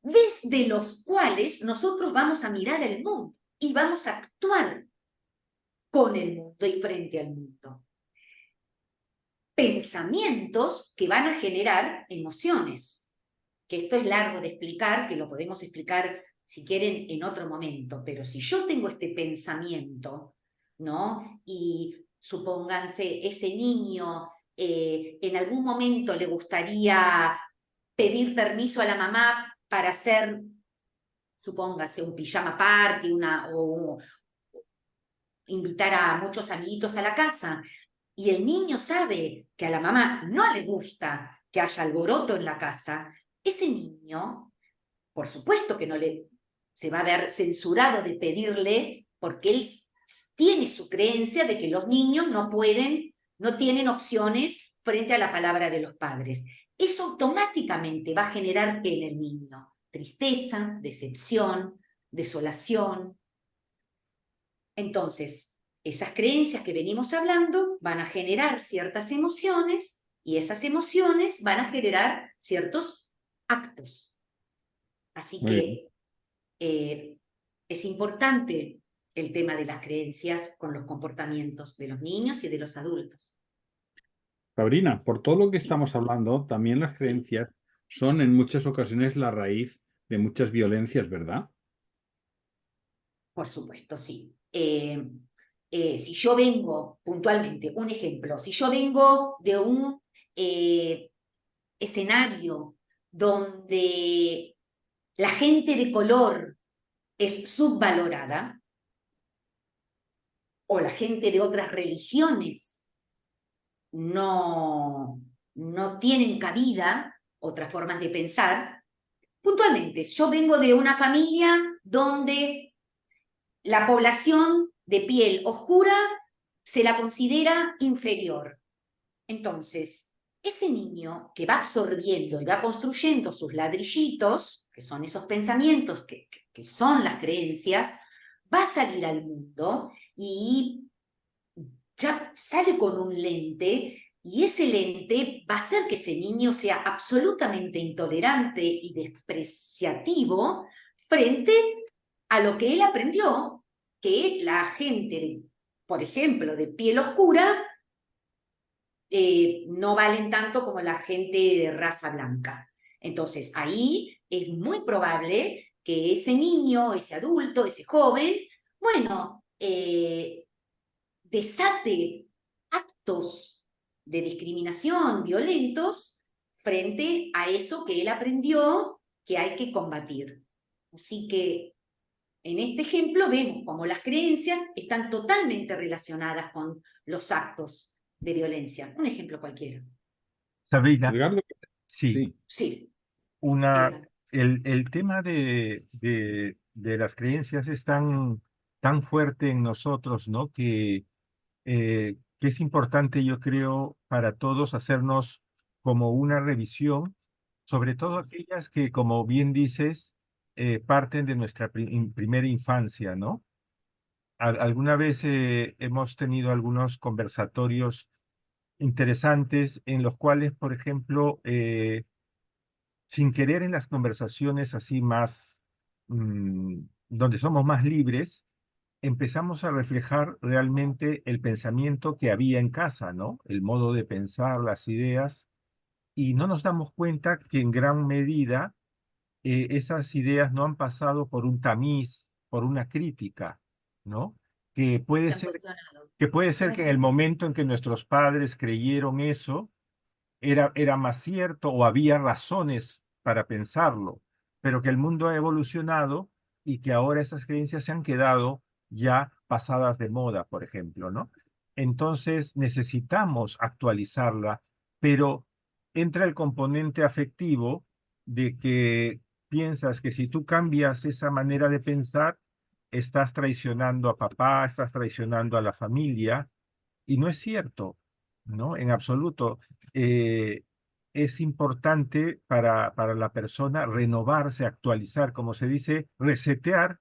desde los cuales nosotros vamos a mirar el mundo y vamos a actuar con el mundo y frente al mundo. Pensamientos que van a generar emociones, que esto es largo de explicar, que lo podemos explicar si quieren en otro momento, pero si yo tengo este pensamiento, ¿no? Y supónganse, ese niño en algún momento le gustaría pedir permiso a la mamá para hacer, supóngase, un pijama party, o invitar a muchos amiguitos a la casa, y el niño sabe que a la mamá no le gusta que haya alboroto en la casa, ese niño, por supuesto que se va a ver censurado de pedirle, porque él tiene su creencia de que los niños no tienen opciones frente a la palabra de los padres. Eso automáticamente va a generar en el niño tristeza, decepción, desolación. Entonces, esas creencias que venimos hablando van a generar ciertas emociones y esas emociones van a generar ciertos actos. Así que es importante el tema de las creencias con los comportamientos de los niños y de los adultos. Sabrina, por todo lo que estamos hablando, también las creencias son en muchas ocasiones la raíz de muchas violencias, ¿verdad? Por supuesto, sí. Si yo vengo, puntualmente, un ejemplo, si yo vengo de un escenario donde la gente de color es subvalorada, o la gente de otras religiones no tienen cabida, otras formas de pensar, puntualmente, yo vengo de una familia donde la población de piel oscura se la considera inferior. Entonces, ese niño que va absorbiendo y va construyendo sus ladrillitos, que son esos pensamientos, que son las creencias, va a salir al mundo y ya sale con un lente, y ese lente va a hacer que ese niño sea absolutamente intolerante y despreciativo frente a lo que él aprendió, que la gente, por ejemplo, de piel oscura, no valen tanto como la gente de raza blanca. Entonces, ahí es muy probable que ese niño, ese adulto, ese joven, bueno, desate actos de discriminación violentos frente a eso que él aprendió que hay que combatir. Así que en este ejemplo vemos cómo las creencias están totalmente relacionadas con los actos de violencia. Un ejemplo cualquiera. Sabrina, Edgardo, sí, Sí. el tema de las creencias es tan fuerte en nosotros, ¿no? Que que es importante, yo creo, para todos hacernos como una revisión, sobre todo aquellas que, como bien dices, parten de nuestra primera infancia, ¿no? Alguna vez hemos tenido algunos conversatorios interesantes en los cuales, por ejemplo, sin querer en las conversaciones así más, donde somos más libres, empezamos a reflejar realmente el pensamiento que había en casa, ¿no? El modo de pensar, las ideas, y no nos damos cuenta que en gran medida esas ideas no han pasado por un tamiz, por una crítica, ¿no? Que puede Se han ser, cuestionado. que puede ser que en el momento en que nuestros padres creyeron eso, era más cierto o había razones para pensarlo, pero que el mundo ha evolucionado y que ahora esas creencias se han quedado ya pasadas de moda, por ejemplo, ¿no? Entonces necesitamos actualizarla, pero entra el componente afectivo de que piensas que si tú cambias esa manera de pensar, estás traicionando a papá, estás traicionando a la familia, y no es cierto, ¿no? En absoluto. Eh, es importante para la persona renovarse, actualizar, como se dice, resetear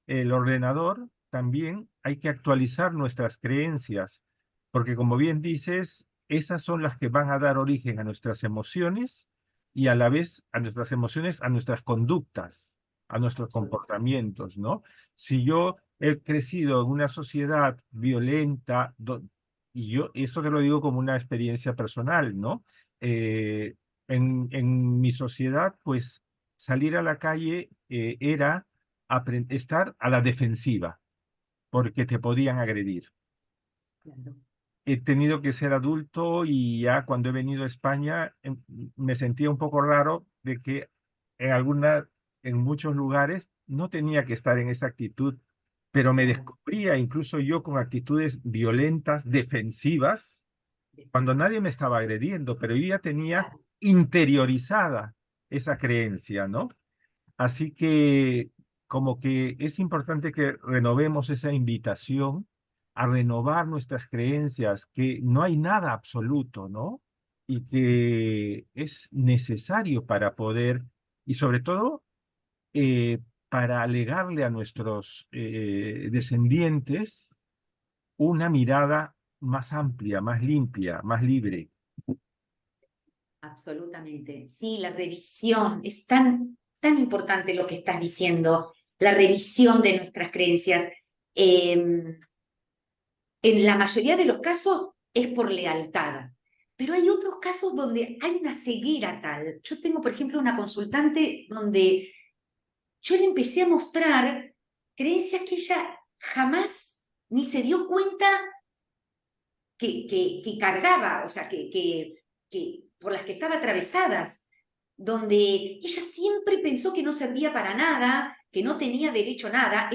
el ordenador. También hay que actualizar nuestras creencias, porque como bien dices, esas son las que van a dar origen a nuestras emociones y a la vez a nuestras emociones, a nuestras conductas, a nuestros comportamientos, ¿no? Si yo he crecido en una sociedad violenta, y yo esto te lo digo como una experiencia personal, ¿no? Eh, en mi sociedad, pues salir a la calle era estar a la defensiva, porque te podían agredir. Claro. He tenido que ser adulto y ya cuando he venido a España me sentía un poco raro de que en muchos lugares no tenía que estar en esa actitud, pero me Claro. descubría incluso yo con actitudes violentas, defensivas, cuando nadie me estaba agrediendo, pero yo ya tenía Claro. interiorizada esa creencia, ¿no? Así que como que es importante que renovemos esa invitación a renovar nuestras creencias, que no hay nada absoluto, ¿no? Y que es necesario para poder, y sobre todo, para legarle a nuestros descendientes una mirada más amplia, más limpia, más libre. Absolutamente. Sí, la revisión es tan importante lo que estás diciendo, la revisión de nuestras creencias. En la mayoría de los casos es por lealtad, pero hay otros casos donde hay una ceguera tal. Yo tengo, por ejemplo, una consultante donde yo le empecé a mostrar creencias que ella jamás ni se dio cuenta que cargaba, o sea, que por las que estaba atravesadas, donde ella siempre pensó que no servía para nada, que no tenía derecho a nada.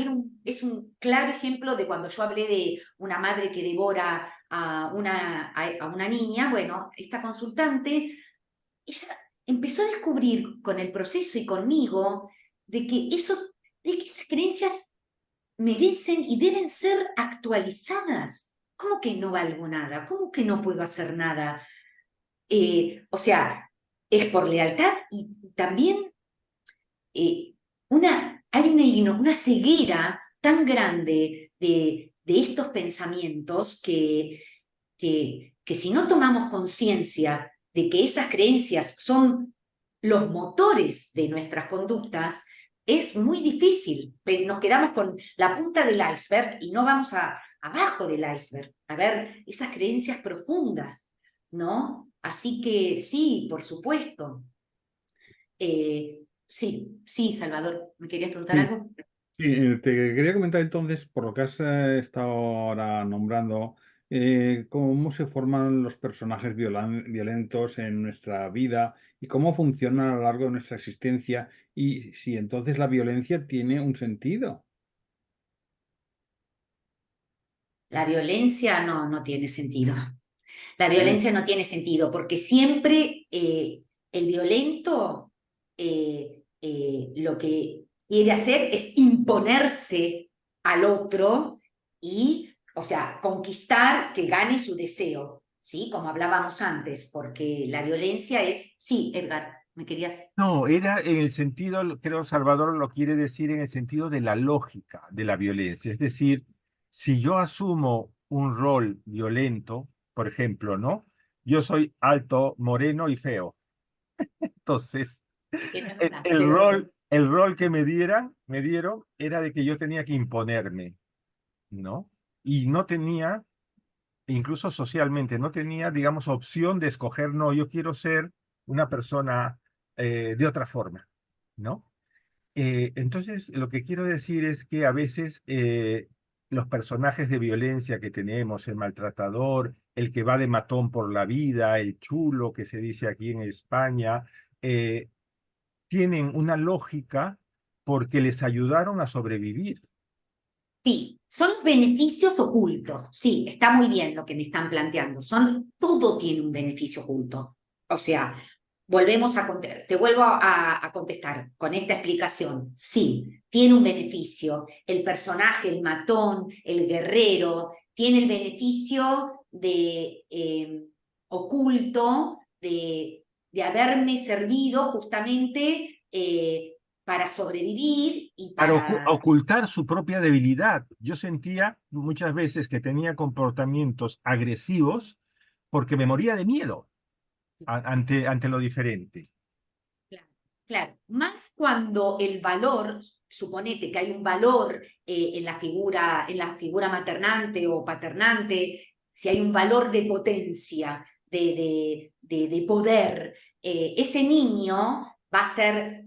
Es un claro ejemplo de cuando yo hablé de una madre que devora a una niña. Bueno, esta consultante, ella empezó a descubrir con el proceso y conmigo de que esas creencias merecen y deben ser actualizadas. ¿Cómo que no valgo nada? ¿Cómo que no puedo hacer nada? O sea, es por lealtad y también hay una ceguera tan grande de estos pensamientos que si no tomamos conciencia de que esas creencias son los motores de nuestras conductas, es muy difícil. Nos quedamos con la punta del iceberg y no vamos abajo del iceberg, a ver esas creencias profundas, ¿no? Así que sí, por supuesto. Sí, Salvador, ¿me querías preguntar Sí, algo? sí, te quería comentar entonces, por lo que has estado ahora nombrando, cómo se forman los personajes violentos en nuestra vida y cómo funcionan a lo largo de nuestra existencia y si entonces la violencia tiene un sentido. La violencia no tiene sentido. La No. violencia no tiene sentido porque siempre el violento lo que quiere hacer es imponerse al otro y o sea, conquistar que gane su deseo, ¿sí? Como hablábamos antes, porque la violencia es... Sí, Edgar, ¿me querías...? No, era en el sentido, creo Salvador lo quiere decir en el sentido de la lógica de la violencia. Es decir, si yo asumo un rol violento, por ejemplo, ¿no? Yo soy alto, moreno y feo. Entonces, Que no es el, verdad, el pero... rol, el rol que me dieron era de que yo tenía que imponerme, ¿no? Y no tenía, incluso socialmente, no tenía, digamos, opción de escoger, no, yo quiero ser una persona de otra forma, ¿no? Entonces, lo que quiero decir es que a veces los personajes de violencia que tenemos, el maltratador, el que va de matón por la vida, el chulo que se dice aquí en España, eh, tienen una lógica porque les ayudaron a sobrevivir. Sí, son los beneficios ocultos. Sí, está muy bien lo que me están planteando. Todo tiene un beneficio oculto. O sea, te vuelvo a contestar con esta explicación. Sí, tiene un beneficio. El personaje, el matón, el guerrero, tiene el beneficio de oculto de haberme servido justamente para sobrevivir y Para para... ocultar su propia debilidad. Yo sentía muchas veces que tenía comportamientos agresivos porque me moría de miedo ante lo diferente. Claro, claro, más cuando el valor, suponete que hay un valor en la figura maternante o paternante, si hay un valor de potencia, de poder, ese niño va a hacer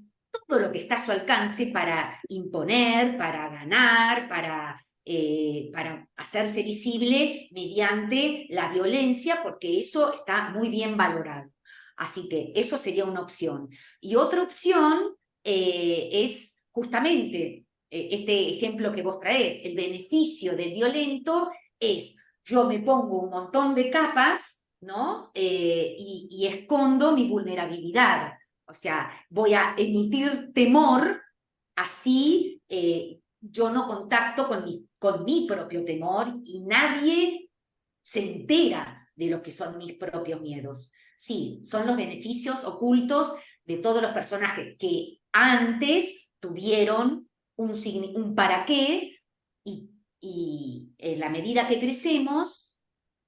todo lo que está a su alcance para imponer, para ganar, para hacerse visible mediante la violencia, porque eso está muy bien valorado. Así que eso sería una opción. Y otra opción es justamente este ejemplo que vos traés. El beneficio del violento es, yo me pongo un montón de capas, ¿no? Y escondo mi vulnerabilidad. O sea, voy a emitir temor, así yo no contacto con mi propio temor y nadie se entera de lo que son mis propios miedos. Sí, son los beneficios ocultos de todos los personajes que antes tuvieron un para qué y en la medida que crecemos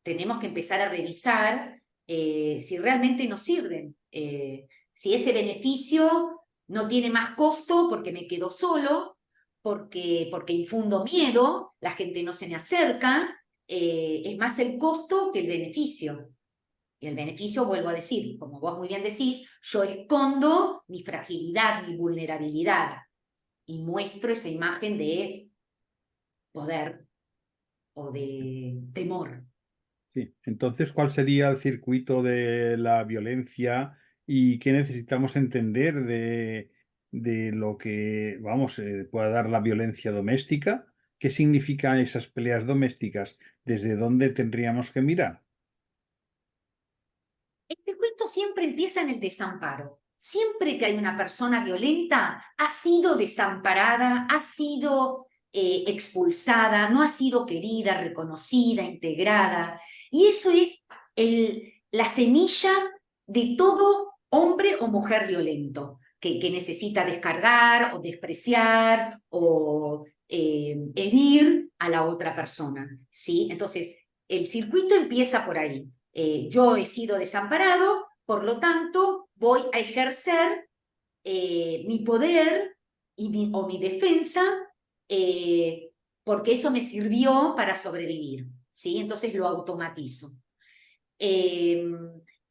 tenemos que empezar a revisar si realmente nos sirven. Si ese beneficio no tiene más costo porque me quedo solo, porque infundo miedo, la gente no se me acerca, es más el costo que el beneficio. Y el beneficio, vuelvo a decir, como vos muy bien decís, yo escondo mi fragilidad, mi vulnerabilidad y muestro esa imagen de poder o de temor. Sí. Entonces, ¿cuál sería el circuito de la violencia y qué necesitamos entender de lo que, vamos, pueda dar la violencia doméstica? ¿Qué significan esas peleas domésticas? ¿Desde dónde tendríamos que mirar? El circuito siempre empieza en el desamparo. Siempre que hay una persona violenta, ha sido desamparada, ha sido expulsada, no ha sido querida, reconocida, integrada. Y eso es la semilla de todo hombre o mujer violento, que necesita descargar o despreciar o herir a la otra persona, ¿sí? Entonces, el circuito empieza por ahí. Yo he sido desamparado, por lo tanto, voy a ejercer mi poder o mi defensa porque eso me sirvió para sobrevivir, ¿sí? Entonces lo automatizo.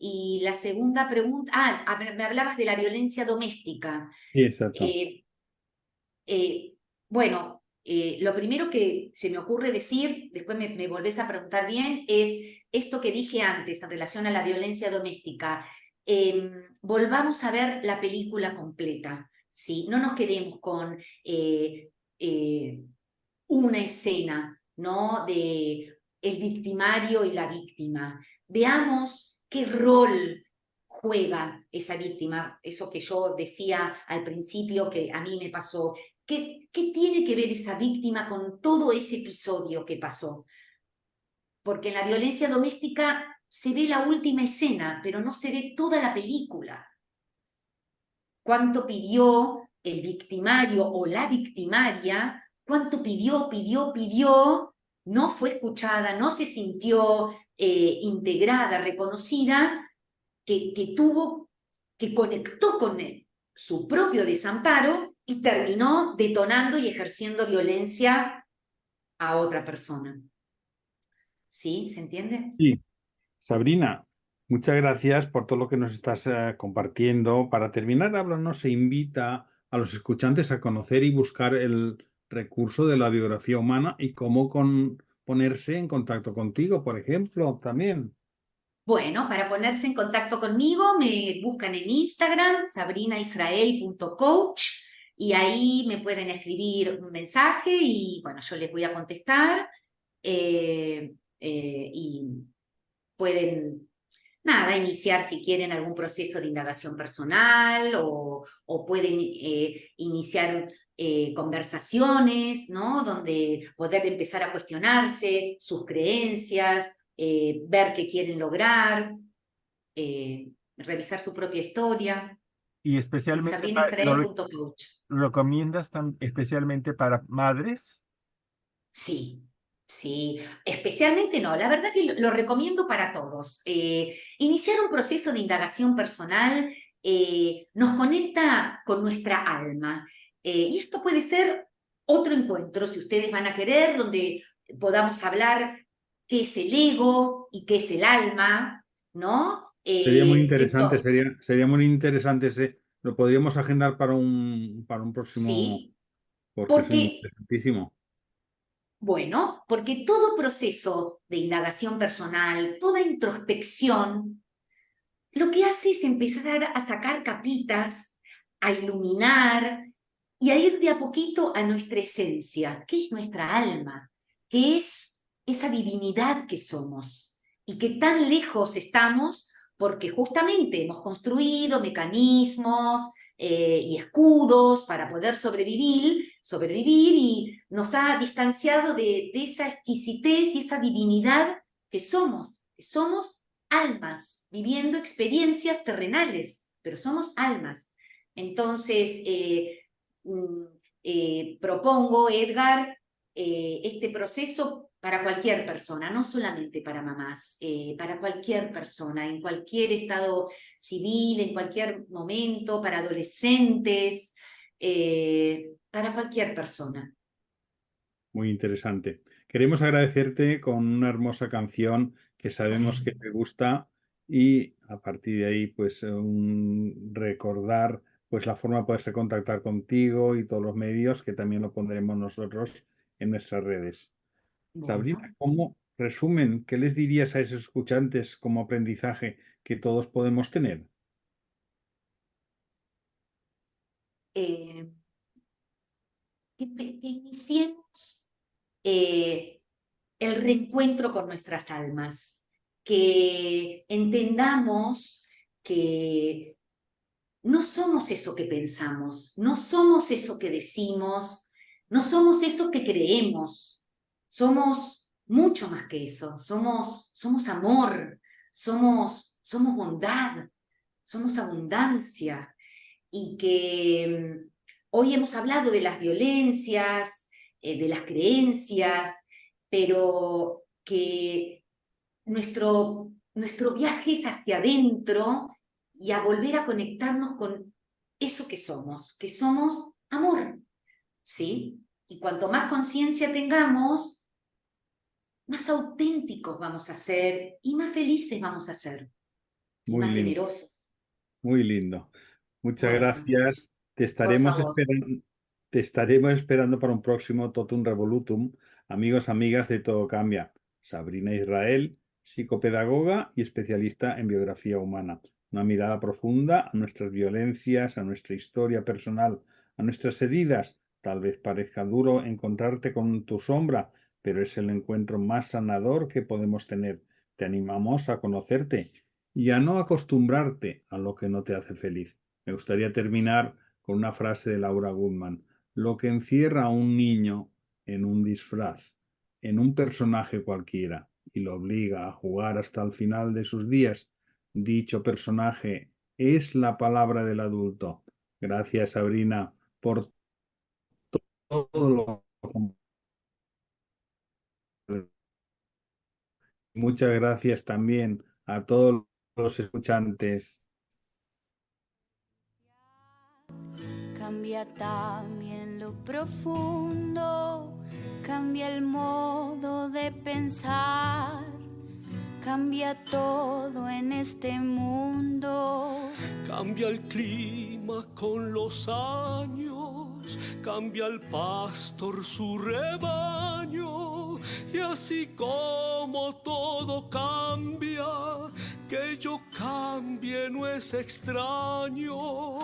Y la segunda pregunta, me hablabas de la violencia doméstica. Sí, exacto. Bueno, lo primero que se me ocurre decir, después me volvés a preguntar bien, es esto que dije antes en relación a la violencia doméstica. Volvamos a ver la película completa, ¿sí? No nos quedemos con una escena, ¿no? De el victimario y la víctima. Veamos qué rol juega esa víctima, eso que yo decía al principio que a mí me pasó. ¿Qué tiene que ver esa víctima con todo ese episodio que pasó? porque en la violencia doméstica se ve la última escena, pero no se ve toda la película. ¿Cuánto pidió el victimario o la victimaria? ¿Cuánto pidió, no fue escuchada, no se sintió integrada, reconocida, que conectó con su propio desamparo y terminó detonando y ejerciendo violencia a otra persona? ¿Sí? ¿Se entiende? Sí, Sabrina, muchas gracias por todo lo que nos estás compartiendo. Para terminar, háblanos se invita a los escuchantes a conocer y buscar el recurso de la biografía humana y cómo ponerse en contacto contigo, por ejemplo, también. Bueno, para ponerse en contacto conmigo, me buscan en Instagram, sabrinaisrael.coach, y ahí me pueden escribir un mensaje y bueno, yo les voy a contestar. Y pueden, nada, iniciar si quieren algún proceso de indagación personal o pueden iniciar conversaciones, ¿no? Donde poder empezar a cuestionarse sus creencias, ver qué quieren lograr, revisar su propia historia Y en especialmente, sabrinaisrael.coach. ¿lo recomiendas especialmente para madres? Sí, sí, especialmente no, la verdad que lo recomiendo para todos. Iniciar un proceso de indagación personal nos conecta con nuestra alma. Y esto puede ser otro encuentro, si ustedes van a querer, donde podamos hablar qué es el ego y qué es el alma, ¿no? Sería muy interesante, Entonces, sería muy interesante lo podríamos agendar para un próximo, sí, porque es porque interesantísimo. bueno, porque todo proceso de indagación personal, toda introspección, lo que hace es empezar a sacar capitas, a iluminar y a ir de a poquito a nuestra esencia, que es nuestra alma, que es esa divinidad que somos y que tan lejos estamos porque justamente hemos construido mecanismos y escudos para poder sobrevivir y nos ha distanciado de esa exquisitez y esa divinidad que somos almas viviendo experiencias terrenales, pero somos almas. Entonces, propongo, Edgar, este proceso para cualquier persona, no solamente para mamás, para cualquier persona, en cualquier estado civil, en cualquier momento, para adolescentes, para cualquier persona. Muy interesante. Queremos agradecerte con una hermosa canción que sabemos que Bueno, te gusta y a partir de ahí, pues, recordar pues la forma de poderse contactar contigo y todos los medios que también lo pondremos nosotros en nuestras redes. Sabrina, bueno. ¿cómo resumen, qué les dirías a esos escuchantes como aprendizaje que todos podemos tener? Eh, que iniciemos el reencuentro con nuestras almas, que entendamos que no somos eso que pensamos, no somos eso que decimos, no somos eso que creemos, somos mucho más que eso, somos amor, somos bondad, somos abundancia y que hoy hemos hablado de las violencias, de las creencias, pero que nuestro viaje es hacia adentro y a volver a conectarnos con eso que somos amor, ¿sí? Y cuanto más conciencia tengamos, más auténticos vamos a ser y más felices vamos a ser y Muy más lindo, generosos. muy lindo. Muchas Bueno, gracias. por favor. Te estaremos esperando para un próximo Totum Revolutum. Amigos, amigas de Todo Cambia. Sabrina Israel, psicopedagoga y especialista en biografía humana. Una mirada profunda a nuestras violencias, a nuestra historia personal, a nuestras heridas. Tal vez parezca duro encontrarte con tu sombra, pero es el encuentro más sanador que podemos tener. Te animamos a conocerte y a no acostumbrarte a lo que no te hace feliz. Me gustaría terminar con una frase de Laura Goodman. Lo que encierra a un niño en un disfraz, en un personaje cualquiera, y lo obliga a jugar hasta el final de sus días. Dicho personaje es la palabra del adulto. Gracias, Sabrina, por todo lo... Muchas gracias también a todos los escuchantes. Cambia también lo profundo, cambia el modo de pensar, cambia todo en este mundo. Cambia el clima con los años, cambia el pastor su rebaño, y así como todo cambia, que yo cambie no es extraño.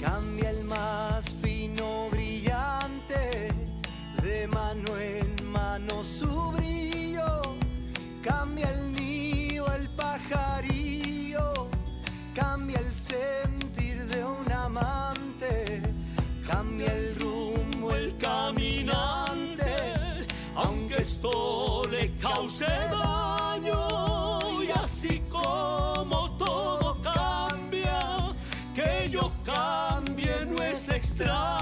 Cambia el más fino brillante, de mano en mano su brillo. Cambia el nido, el pajarillo, cambia el sentir de un amante, cambia el rumbo, el caminante, aunque esto le cause daño. Y así como todo cambia, que yo cambie no es extraño.